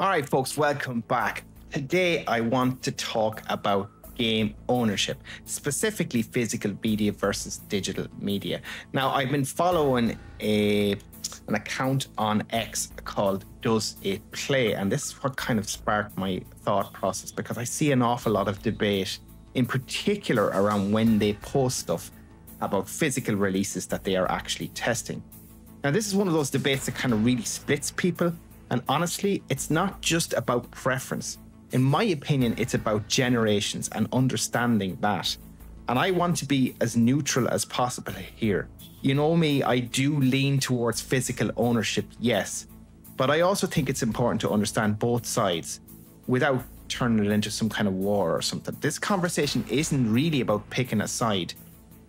All right, folks, welcome back. Today, I want to talk about game ownership, specifically physical media versus digital media. Now, I've been following an account on X called Does It Play? And this is what kind of sparked my thought process, because I see an awful lot of debate, in particular around when they post stuff about physical releases that they are actually testing. Now, this is one of those debates that kind of really splits people. And honestly, it's not just about preference. In my opinion, it's about generations and understanding that. And I want to be as neutral as possible here. You know me, I do lean towards physical ownership, yes. But I also think it's important to understand both sides without turning it into some kind of war or something. This conversation isn't really about picking a side.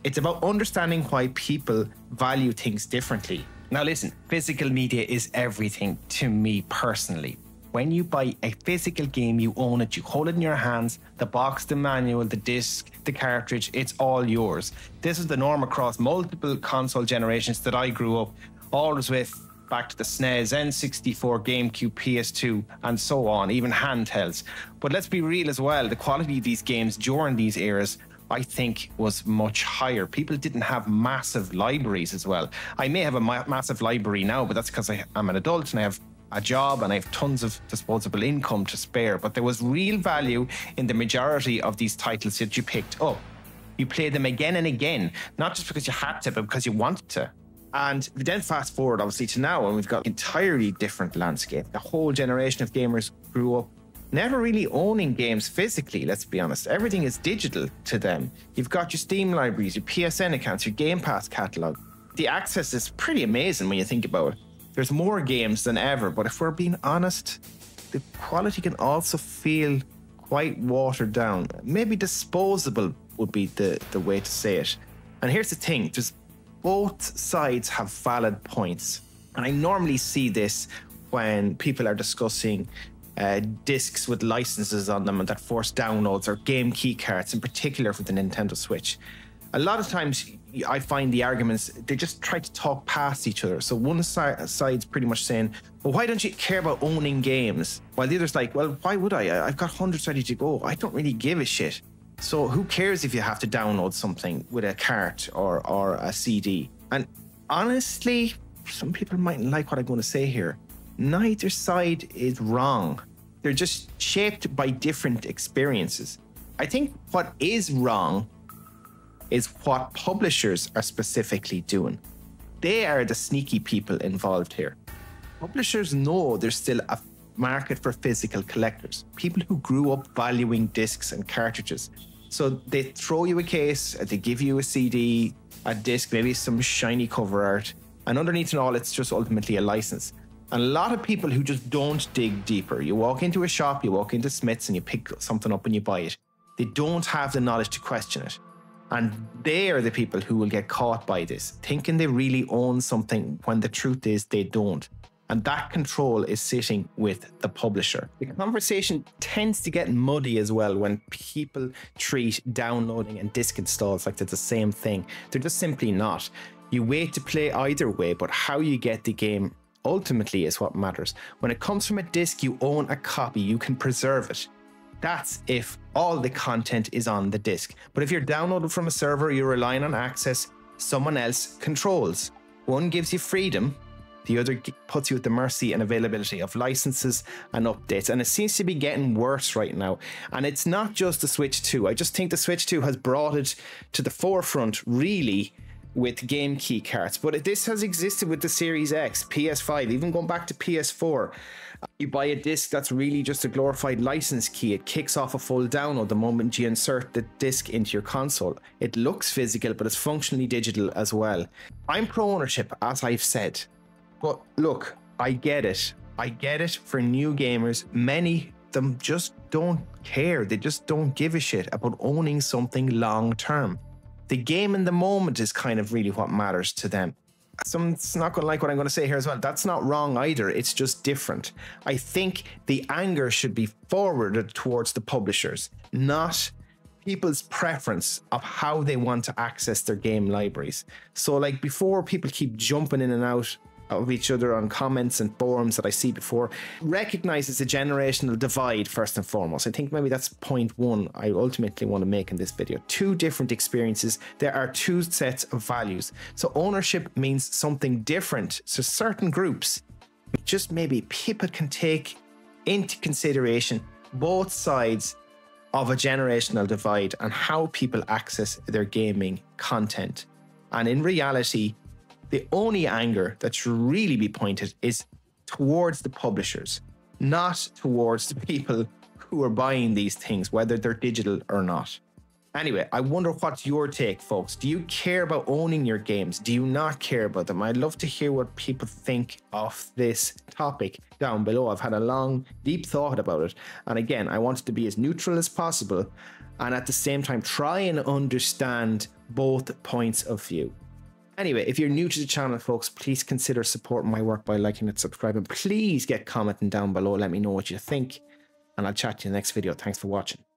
It's about understanding why people value things differently. Now listen, physical media is everything to me personally. When you buy a physical game, you own it, you hold it in your hands, the box, the manual, the disc, the cartridge, it's all yours. This is the norm across multiple console generations that I grew up, always with, back to the SNES, N64, GameCube, PS2, and so on, even handhelds. But let's be real as well, the quality of these games during these eras, I think, was much higher. People didn't have massive libraries as well. I may have a massive library now, but that's because I'm an adult and I have a job and I have tons of disposable income to spare. But there was real value in the majority of these titles that you picked up. You played them again and again, not just because you had to, but because you wanted to. And then fast forward, obviously, to now, and we've got an entirely different landscape. The whole generation of gamers grew up never really owning games physically, let's be honest. Everything is digital to them. You've got your Steam libraries, your PSN accounts, your Gamepass catalog. The access is pretty amazing when you think about it. There's more games than ever, but if we're being honest, the quality can also feel quite watered down. Maybe disposable would be the way to say it. And here's the thing, just both sides have valid points. And I normally see this when people are discussing discs with licenses on them and that force downloads, or game key cards, in particular for the Nintendo Switch. A lot of times I find the arguments, they just try to talk past each other. So one side's pretty much saying, well, why don't you care about owning games? While the other's like, well, why would I? I've got hundreds ready to go. I don't really give a shit. So who cares if you have to download something with a cart or a CD? And honestly, some people mightn't like what I'm going to say here. Neither side is wrong. They're just shaped by different experiences. I think what is wrong is what publishers are specifically doing. They are the sneaky people involved here. Publishers know there's still a market for physical collectors, people who grew up valuing discs and cartridges. So they throw you a case, they give you a CD, a disc, maybe some shiny cover art, and underneath it all, it's just ultimately a license. And a lot of people who just don't dig deeper. You walk into a shop, you walk into Smith's and you pick something up and you buy it. They don't have the knowledge to question it. And they are the people who will get caught by this, thinking they really own something when the truth is they don't. And that control is sitting with the publisher. The conversation tends to get muddy as well when people treat downloading and disc installs like they're the same thing. They're just simply not. You wait to play either way, but how you get the game ultimately is what matters. When it comes from a disc, you own a copy, you can preserve it. That's if all the content is on the disc. But if you're downloaded from a server, you're relying on access someone else controls. One gives you freedom, the other puts you at the mercy and availability of licenses and updates. And it seems to be getting worse right now. And it's not just the Switch 2. I just think the Switch 2 has brought it to the forefront, really, with game key cards. But this has existed with the Series X, PS5, even going back to PS4. You buy a disc that's really just a glorified license key. It kicks off a full download the moment you insert the disc into your console. It looks physical, but it's functionally digital as well. I'm pro ownership, as I've said. But look, I get it. I get it for new gamers. Many of them just don't care. They just don't give a shit about owning something long term. The game in the moment is kind of really what matters to them. Someone's not going to like what I'm going to say here as well. That's not wrong either. It's just different. I think the anger should be forwarded towards the publishers, not people's preference of how they want to access their game libraries. So like before, people keep jumping in and out of each other on comments and forums that I see before, recognizes a generational divide first and foremost. I think maybe that's point one I ultimately want to make in this video. Two different experiences. There are two sets of values. So ownership means something different. So certain groups, just maybe people can take into consideration both sides of a generational divide and how people access their gaming content. And in reality, the only anger that should really be pointed is towards the publishers, not towards the people who are buying these things, whether they're digital or not. Anyway, I wonder what's your take, folks. Do you care about owning your games? Do you not care about them? I'd love to hear what people think of this topic down below. I've had a long, deep thought about it. And again, I want it to be as neutral as possible and at the same time try and understand both points of view. Anyway, if you're new to the channel, folks, please consider supporting my work by liking and subscribing. Please get commenting down below. Let me know what you think. And I'll chat to you in the next video. Thanks for watching.